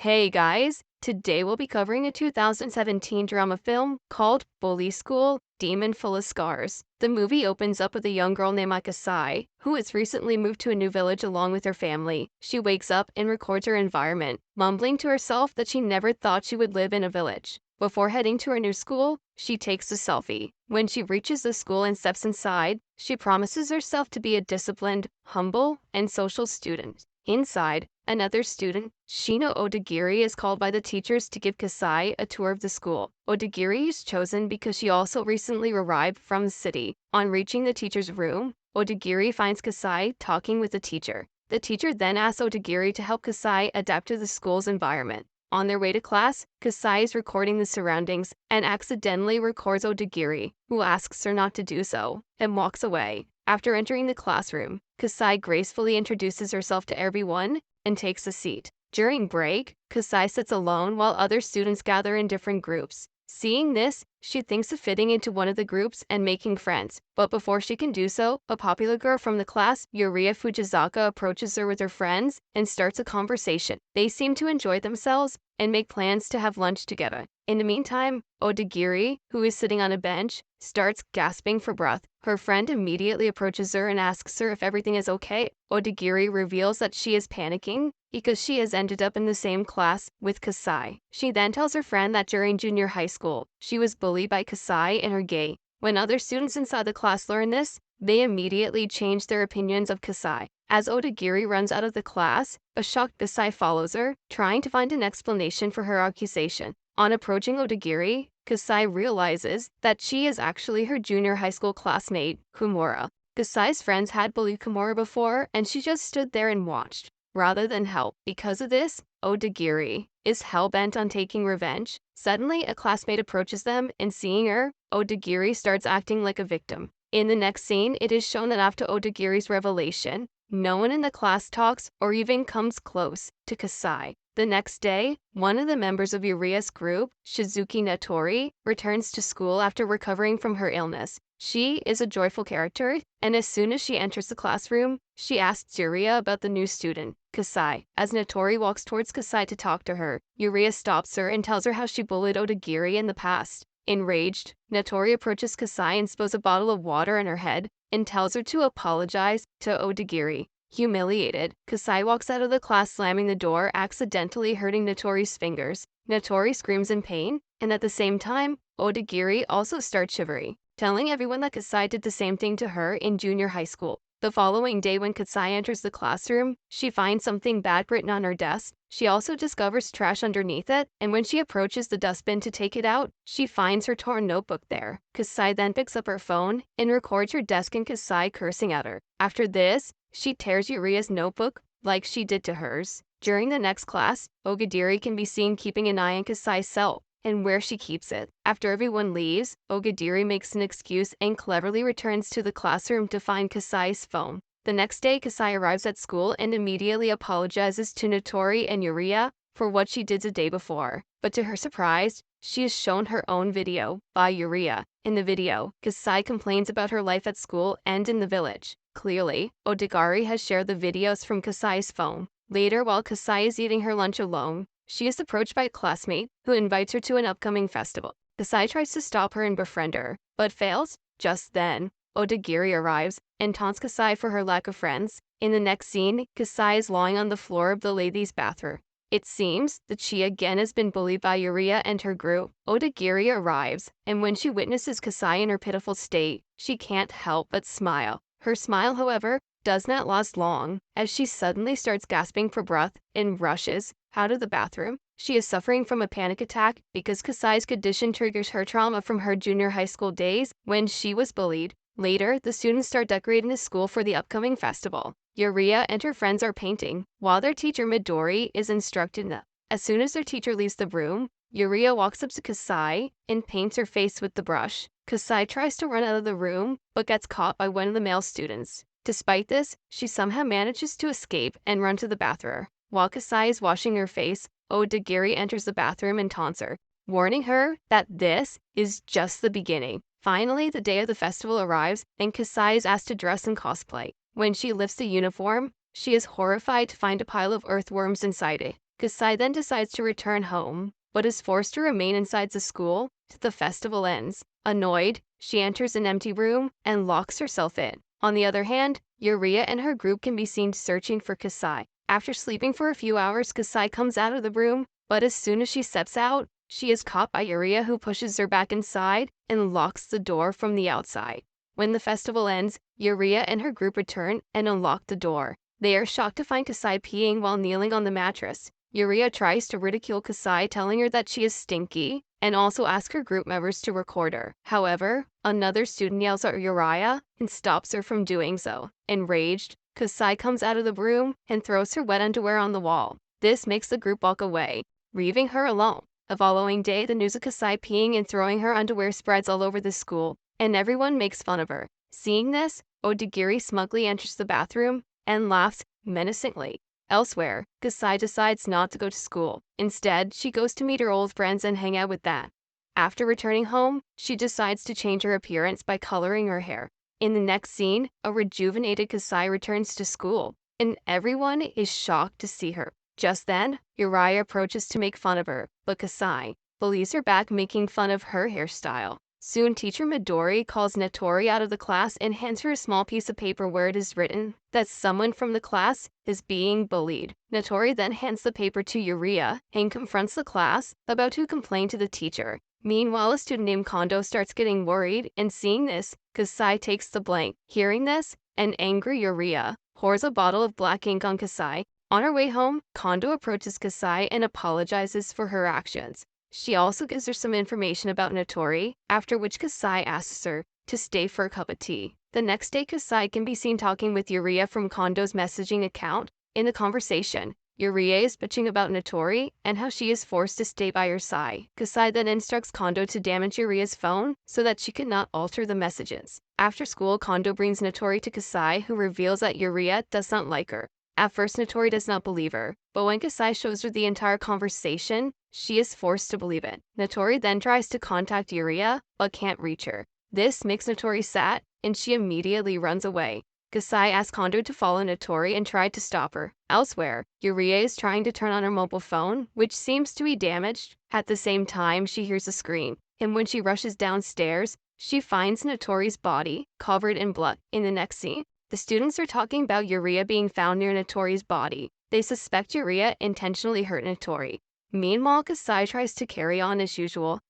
Hey guys, today we'll be covering a 2017 drama film called Bullies School, Demon Full of Scars. The movie opens up with a young girl named Kasai, who has recently moved to a new village along with her family. She wakes up and records her environment, mumbling to herself that she never thought she would live in a village. Before heading to her new school, she takes a selfie. When she reaches the school and steps inside, she promises herself to be a disciplined, humble, and social student. Inside, another student, Shino Odagiri, is called by the teachers to give Kasai a tour of the school. Odagiri is chosen because she also recently arrived from the city. On reaching the teacher's room, Odagiri finds Kasai talking with the teacher. The teacher then asks Odagiri to help Kasai adapt to the school's environment. On their way to class, Kasai is recording the surroundings and accidentally records Odagiri, who asks her not to do so, and walks away. After entering the classroom, Kasai gracefully introduces herself to everyone and takes a seat. During break, Kasai sits alone while other students gather in different groups. Seeing this, she thinks of fitting into one of the groups and making friends. But before she can do so, a popular girl from the class, Yuria Fujizaka, approaches her with her friends and starts a conversation. They seem to enjoy themselves and make plans to have lunch together. In the meantime, Odagiri, who is sitting on a bench, starts gasping for breath. Her friend immediately approaches her and asks her if everything is okay. Odagiri reveals that she is panicking because she has ended up in the same class with Kasai. She then tells her friend that during junior high school, she was bullied by Kasai and her gay. When other students inside the class learn this, they immediately change their opinions of Kasai. As Odagiri runs out of the class, a shocked Kasai follows her, trying to find an explanation for her accusation. On approaching Odagiri, Kasai realizes that she is actually her junior high school classmate, Kumura. Kasai's friends had bullied Kumura before, and she just stood there and watched, rather than help. Because of this, Odagiri is hell-bent on taking revenge. Suddenly, a classmate approaches them, and seeing her, Odagiri starts acting like a victim. In the next scene, it is shown that after Odagiri's revelation, no one in the class talks or even comes close to Kasai. The next day, one of the members of Yuria's group, Shizuki Natori, returns to school after recovering from her illness. She is a joyful character, and as soon as she enters the classroom, she asks Yuria about the new student, Kasai. As Natori walks towards Kasai to talk to her, Yuria stops her and tells her how she bullied Odagiri in the past. Enraged, Natori approaches Kasai and spills a bottle of water on her head and tells her to apologize to Odagiri. Humiliated, Kasai walks out of the class slamming the door, accidentally hurting Natori's fingers. Natori screams in pain, and at the same time, Odagiri also starts shivering, telling everyone that Kasai did the same thing to her in junior high school. The following day when Kasai enters the classroom, she finds something bad written on her desk. She also discovers trash underneath it, and when she approaches the dustbin to take it out, she finds her torn notebook there. Kasai then picks up her phone and records her desk and Kasai cursing at her. After this, she tears Yuria's notebook like she did to hers. During the next class, Odagiri can be seen keeping an eye on Kasai's cell and where she keeps it. After everyone leaves, Odagiri makes an excuse and cleverly returns to the classroom to find Kasai's phone. The next day, Kasai arrives at school and immediately apologizes to Natori and Yuria for what she did the day before. But to her surprise, she is shown her own video by Yuria. In the video, Kasai complains about her life at school and in the village. Clearly, Odagiri has shared the videos from Kasai's phone. Later, while Kasai is eating her lunch alone, she is approached by a classmate who invites her to an upcoming festival. Kasai tries to stop her and befriend her, but fails. Just then, Odagiri arrives and taunts Kasai for her lack of friends. In the next scene, Kasai is lying on the floor of the ladies' bathroom. It seems that she again has been bullied by Yuria and her group. Odagiri arrives, and when she witnesses Kasai in her pitiful state, she can't help but smile. Her smile, however, does not last long, as she suddenly starts gasping for breath and rushes out of the bathroom. She is suffering from a panic attack because Kasai's condition triggers her trauma from her junior high school days when she was bullied. Later, the students start decorating the school for the upcoming festival. Yuria and her friends are painting, while their teacher Midori is instructing them. As soon as their teacher leaves the room, Yuria walks up to Kasai and paints her face with the brush. Kasai tries to run out of the room, but gets caught by one of the male students. Despite this, she somehow manages to escape and run to the bathroom. While Kasai is washing her face, Odagiri enters the bathroom and taunts her, warning her that this is just the beginning. Finally, the day of the festival arrives, and Kasai is asked to dress in cosplay. When she lifts the uniform, she is horrified to find a pile of earthworms inside it. Kasai then decides to return home, but is forced to remain inside the school till the festival ends. Annoyed, she enters an empty room and locks herself in. On the other hand, Yuria and her group can be seen searching for Kasai. After sleeping for a few hours, Kasai comes out of the room, but as soon as she steps out, she is caught by Yuria, who pushes her back inside and locks the door from the outside. When the festival ends, Yuria and her group return and unlock the door. They are shocked to find Kasai peeing while kneeling on the mattress. Yuria tries to ridicule Kasai, telling her that she is stinky, and also asks her group members to record her. However, another student yells at Yuria and stops her from doing so. Enraged, Kasai comes out of the room and throws her wet underwear on the wall. This makes the group walk away, leaving her alone. The following day, the news of Kasai peeing and throwing her underwear spreads all over the school, and everyone makes fun of her. Seeing this, Odagiri smugly enters the bathroom and laughs menacingly. Elsewhere, Kasai decides not to go to school. Instead, she goes to meet her old friends and hang out with them. After returning home, she decides to change her appearance by coloring her hair. In the next scene, a rejuvenated Kasai returns to school, and everyone is shocked to see her. Just then, Uriah approaches to make fun of her, but Kasai believes her back, making fun of her hairstyle. Soon, teacher Midori calls Natori out of the class and hands her a small piece of paper where it is written that someone from the class is being bullied. Natori then hands the paper to Yuria and confronts the class about to complain to the teacher. Meanwhile, a student named Kondo starts getting worried, and seeing this, Kasai takes the blame. Hearing this, an angry Yuria pours a bottle of black ink on Kasai. On her way home, Kondo approaches Kasai and apologizes for her actions. She also gives her some information about Natori, after which Kasai asks her to stay for a cup of tea. The next day, Kasai can be seen talking with Yuria from Kondo's messaging account. In the conversation, Yuria is bitching about Natori and how she is forced to stay by her side. Kasai then instructs Kondo to damage Yuria's phone so that she cannot alter the messages. After school, Kondo brings Natori to Kasai, who reveals that Yuria does not like her. At first, Natori does not believe her, but when Kasai shows her the entire conversation, she is forced to believe it. Natori then tries to contact Yuria, but can't reach her. This makes Natori sad, and she immediately runs away. Kasai asks Kondo to follow Natori and try to stop her. Elsewhere, Yuria is trying to turn on her mobile phone, which seems to be damaged. At the same time, she hears a scream, and when she rushes downstairs, she finds Natori's body covered in blood. In the next scene, the students are talking about Yuria being found near Natori's body. They suspect Yuria intentionally hurt Natori. Meanwhile, Kasai tries to carry on as usual.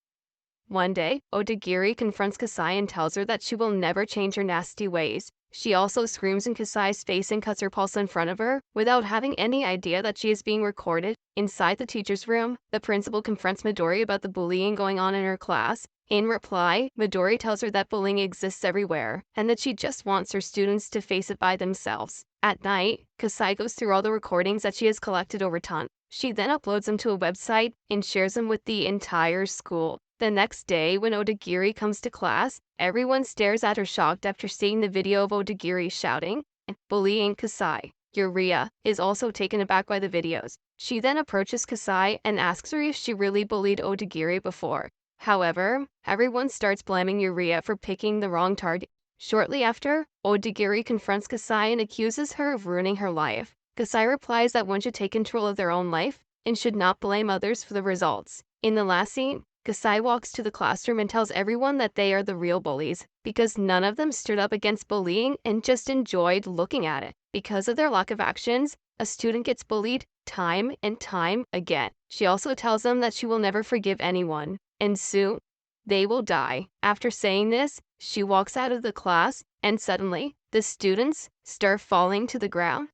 One day, Odagiri confronts Kasai and tells her that she will never change her nasty ways. She also screams in Kasai's face and cuts her pulse in front of her, without having any idea that she is being recorded. Inside the teacher's room, the principal confronts Midori about the bullying going on in her class. In reply, Midori tells her that bullying exists everywhere, and that she just wants her students to face it by themselves. At night, Kasai goes through all the recordings that she has collected over time. She then uploads them to a website and shares them with the entire school. The next day, when Odagiri comes to class, everyone stares at her shocked after seeing the video of Odagiri shouting and bullying Kasai. Yuria is also taken aback by the videos. She then approaches Kasai and asks her if she really bullied Odagiri before. However, everyone starts blaming Yuria for picking the wrong target. Shortly after, Odagiri confronts Kasai and accuses her of ruining her life. Kasai replies that one should take control of their own life and should not blame others for the results. In the last scene, Kasai walks to the classroom and tells everyone that they are the real bullies, because none of them stood up against bullying and just enjoyed looking at it. Because of their lack of actions, a student gets bullied time and time again. She also tells them that she will never forgive anyone, and soon they will die. After saying this, she walks out of the class, and suddenly, the students start falling to the ground.